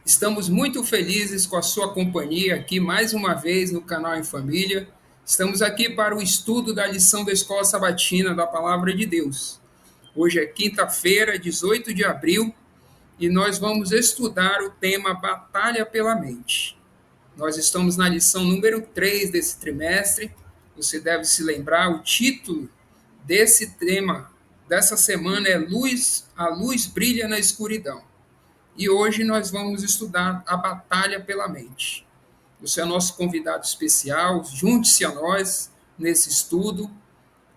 Estamos muito felizes com a sua companhia aqui mais uma vez no canal Em Família. Estamos aqui para o estudo da lição da Escola Sabatina da Palavra de Deus. Hoje é quinta-feira, 18 de abril, e nós vamos estudar o tema Batalha pela Mente. Nós estamos na lição número 3 desse trimestre. Você deve se lembrar, o título desse tema dessa semana é A Luz Brilha na Escuridão. E hoje nós vamos estudar a batalha pela mente. Você é nosso convidado especial, junte-se a nós nesse estudo.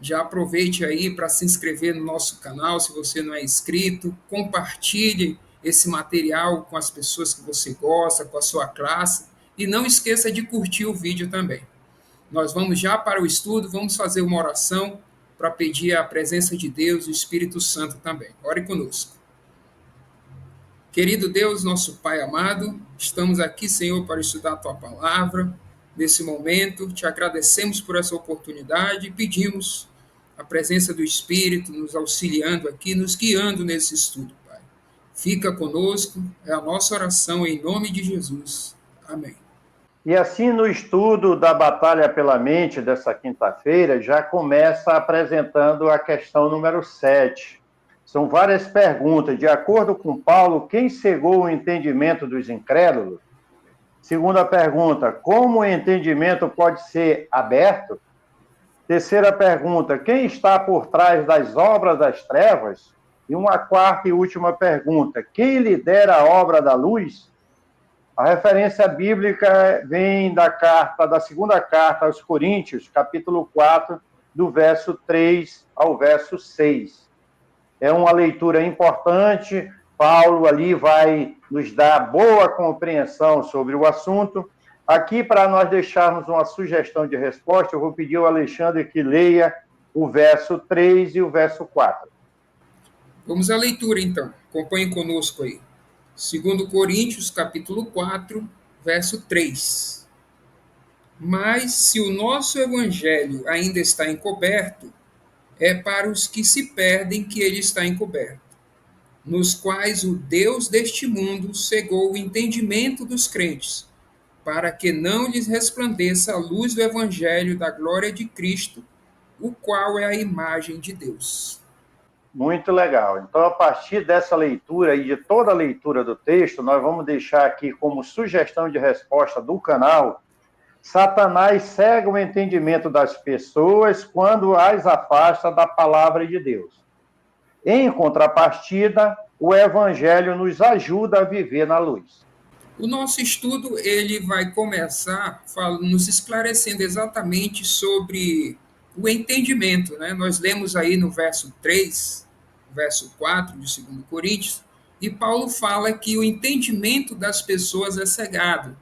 Já aproveite aí para se inscrever no nosso canal, se você não é inscrito. Compartilhe esse material com as pessoas que você gosta, com a sua classe. E não esqueça de curtir o vídeo também. Nós vamos já para o estudo, vamos fazer uma oração para pedir a presença de Deus e o Espírito Santo também. Ore conosco. Querido Deus, nosso Pai amado, estamos aqui, Senhor, para estudar a Tua Palavra. Nesse momento, te agradecemos por essa oportunidade e pedimos a presença do Espírito nos auxiliando aqui, nos guiando nesse estudo, Pai. Fica conosco, é a nossa oração em nome de Jesus. Amém. E assim, no estudo da Batalha pela Mente dessa quinta-feira, já começa apresentando a questão número 7. São várias perguntas. De acordo com Paulo, quem cegou o entendimento dos incrédulos? Segunda pergunta, como o entendimento pode ser aberto? Terceira pergunta, quem está por trás das obras das trevas? E uma quarta e última pergunta, quem lidera a obra da luz? A referência bíblica vem da segunda carta aos Coríntios, capítulo 4, do verso 3 ao verso 6. É uma leitura importante. Paulo ali vai nos dar boa compreensão sobre o assunto. Aqui, para nós deixarmos uma sugestão de resposta, eu vou pedir ao Alexandre que leia o verso 3 e o verso 4. Vamos à leitura, então. Acompanhe conosco aí. 2 Coríntios, capítulo 4, verso 3. Mas se o nosso evangelho ainda está encoberto, é para os que se perdem que ele está encoberto, nos quais o Deus deste mundo cegou o entendimento dos crentes, para que não lhes resplandeça a luz do evangelho da glória de Cristo, o qual é a imagem de Deus. Muito legal. Então, a partir dessa leitura e de toda a leitura do texto, nós vamos deixar aqui como sugestão de resposta do canal: Satanás cega o entendimento das pessoas quando as afasta da palavra de Deus. Em contrapartida, o evangelho nos ajuda a viver na luz. O nosso estudo ele vai começar nos esclarecendo exatamente sobre o entendimento, né? Nós lemos aí no verso 3, verso 4 de 2 Coríntios, e Paulo fala que o entendimento das pessoas é cegado,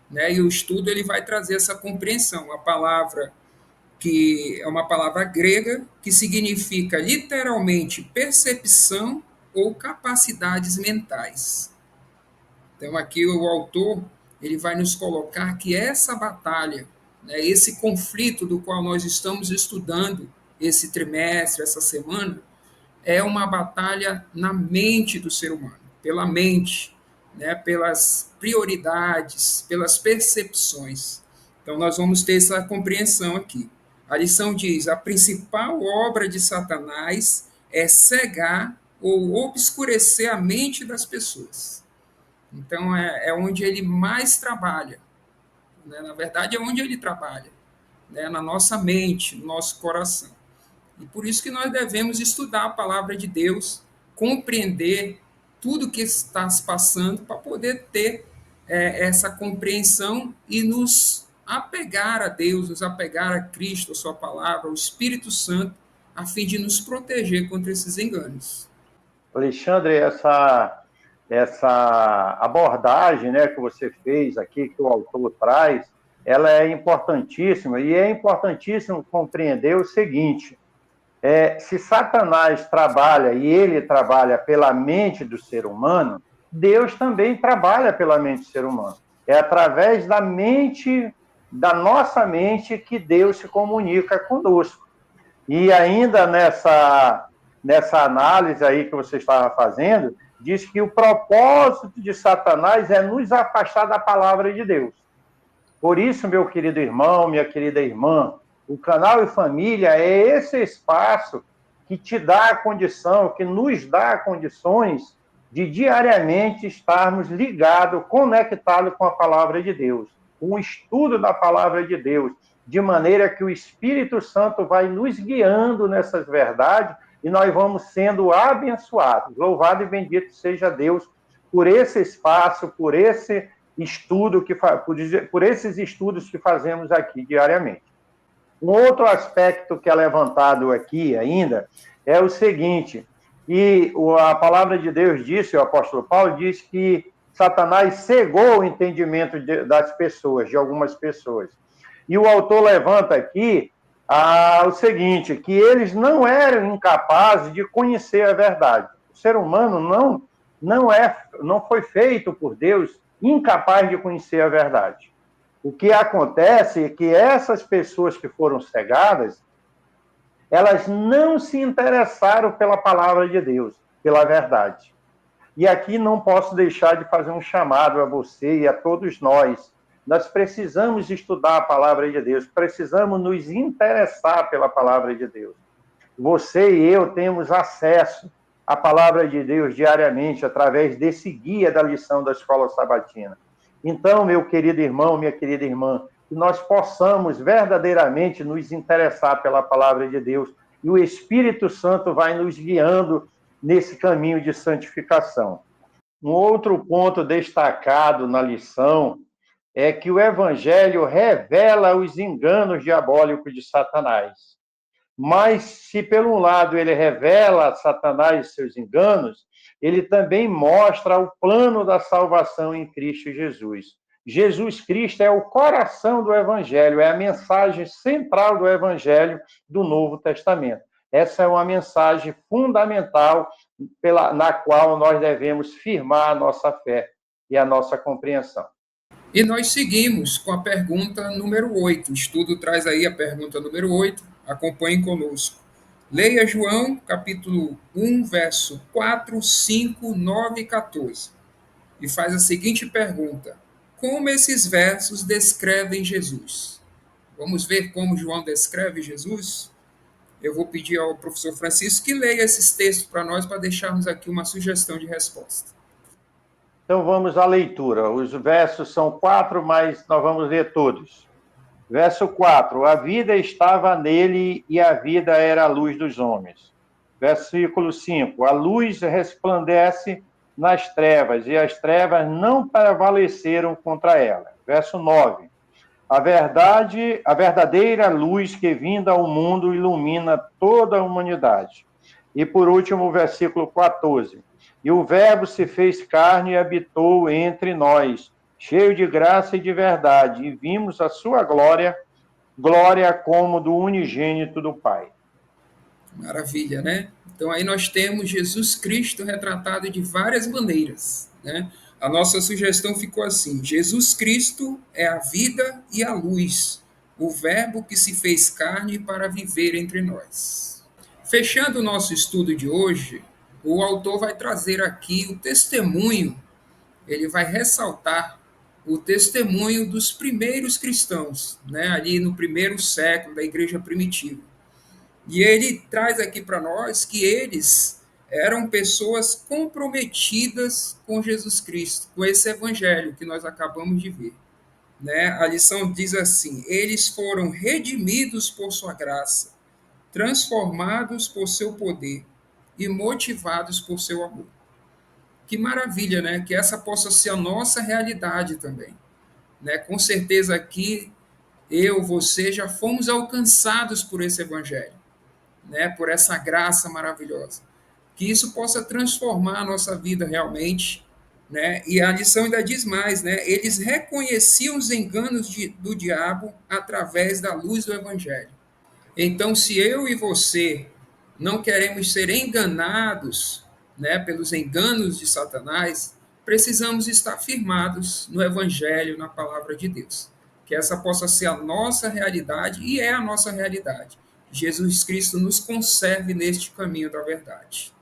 né? E o estudo ele vai trazer essa compreensão. A palavra que é uma palavra grega que significa literalmente percepção ou capacidades mentais. Então aqui o autor ele vai nos colocar que essa batalha, né, esse conflito do qual nós estamos estudando esse trimestre, essa semana, é uma batalha na mente do ser humano, pela mente, né, pelas prioridades, pelas percepções. Então nós vamos ter essa compreensão aqui. A lição diz: a principal obra de Satanás é cegar ou obscurecer a mente das pessoas. Então, é onde ele mais trabalha. Né? Na verdade, é onde ele trabalha. Né? Na nossa mente, no nosso coração. E por isso que nós devemos estudar a palavra de Deus, compreender tudo que está se passando, para poder ter essa compreensão e nos apegar a Deus, nos apegar a Cristo, a sua palavra, ao Espírito Santo, a fim de nos proteger contra esses enganos. Alexandre, essa abordagem, né, que você fez aqui, que o autor traz, ela é importantíssima, e é importantíssimo compreender o seguinte: se Satanás trabalha, e ele trabalha pela mente do ser humano, Deus também trabalha pela mente do ser humano. É através da mente, da nossa mente, que Deus se comunica conosco. E ainda nessa análise aí que você estava fazendo, diz que o propósito de Satanás é nos afastar da palavra de Deus. Por isso, meu querido irmão, minha querida irmã, o canal e família é esse espaço que te dá a condição, que nos dá condições de diariamente estarmos ligados, conectados com a palavra de Deus, com o estudo da palavra de Deus, de maneira que o Espírito Santo vai nos guiando nessas verdades e nós vamos sendo abençoados. Louvado e bendito seja Deus por esse espaço, por esse estudo por esses estudos que fazemos aqui diariamente. Um outro aspecto que é levantado aqui ainda é o seguinte, e a palavra de Deus disse, o apóstolo Paulo diz que Satanás cegou o entendimento das pessoas, de algumas pessoas. E o autor levanta aqui o seguinte, que eles não eram incapazes de conhecer a verdade. O ser humano não foi feito por Deus incapaz de conhecer a verdade. O que acontece é que essas pessoas que foram cegadas, elas não se interessaram pela palavra de Deus, pela verdade. E aqui não posso deixar de fazer um chamado a você e a todos nós. Nós precisamos estudar a palavra de Deus, precisamos nos interessar pela palavra de Deus. Você e eu temos acesso à palavra de Deus diariamente através desse guia da lição da Escola Sabatina. Então, meu querido irmão, minha querida irmã, que nós possamos verdadeiramente nos interessar pela palavra de Deus e o Espírito Santo vai nos guiando nesse caminho de santificação. Um outro ponto destacado na lição é que o Evangelho revela os enganos diabólicos de Satanás. Mas, se por um lado ele revela a Satanás e seus enganos, ele também mostra o plano da salvação em Cristo Jesus. Jesus Cristo é o coração do Evangelho, é a mensagem central do Evangelho do Novo Testamento. Essa é uma mensagem fundamental na qual nós devemos firmar a nossa fé e a nossa compreensão. E nós seguimos com a pergunta número 8. O estudo traz aí a pergunta número 8. Acompanhem conosco. Leia João, capítulo 1, verso 4, 5, 9 e 14. E faz a seguinte pergunta: como esses versos descrevem Jesus? Vamos ver como João descreve Jesus? Eu vou pedir ao professor Francisco que leia esses textos para nós, para deixarmos aqui uma sugestão de resposta. Então vamos à leitura. Os versos são 4, mas nós vamos ler todos. Verso 4. A vida estava nele e a vida era a luz dos homens. Versículo 5. A luz resplandece nas trevas e as trevas não prevaleceram contra ela. Verso 9. A verdadeira luz que vinda ao mundo ilumina toda a humanidade. E por último, o versículo 14. E o Verbo se fez carne e habitou entre nós, cheio de graça e de verdade, e vimos a sua glória, glória como do unigênito do Pai. Maravilha, né? Então aí nós temos Jesus Cristo retratado de várias maneiras, né? A nossa sugestão ficou assim: Jesus Cristo é a vida e a luz, o Verbo que se fez carne para viver entre nós. Fechando o nosso estudo de hoje, o autor vai trazer aqui o testemunho, ele vai ressaltar o testemunho dos primeiros cristãos, né, ali no primeiro século da igreja primitiva. E ele traz aqui para nós que eles eram pessoas comprometidas com Jesus Cristo, com esse evangelho que nós acabamos de ver. Né? A lição diz assim: eles foram redimidos por sua graça, transformados por seu poder e motivados por seu amor. Que maravilha, né? Que essa possa ser a nossa realidade também. Né? Com certeza aqui, eu, você, já fomos alcançados por esse evangelho, né? Por essa graça maravilhosa. Que isso possa transformar a nossa vida realmente. Né? E a lição ainda diz mais, né? Eles reconheciam os enganos do diabo através da luz do evangelho. Então, se eu e você não queremos ser enganados, né, pelos enganos de Satanás, precisamos estar firmados no Evangelho, na palavra de Deus. Que essa possa ser a nossa realidade, e é a nossa realidade. Jesus Cristo nos conserve neste caminho da verdade.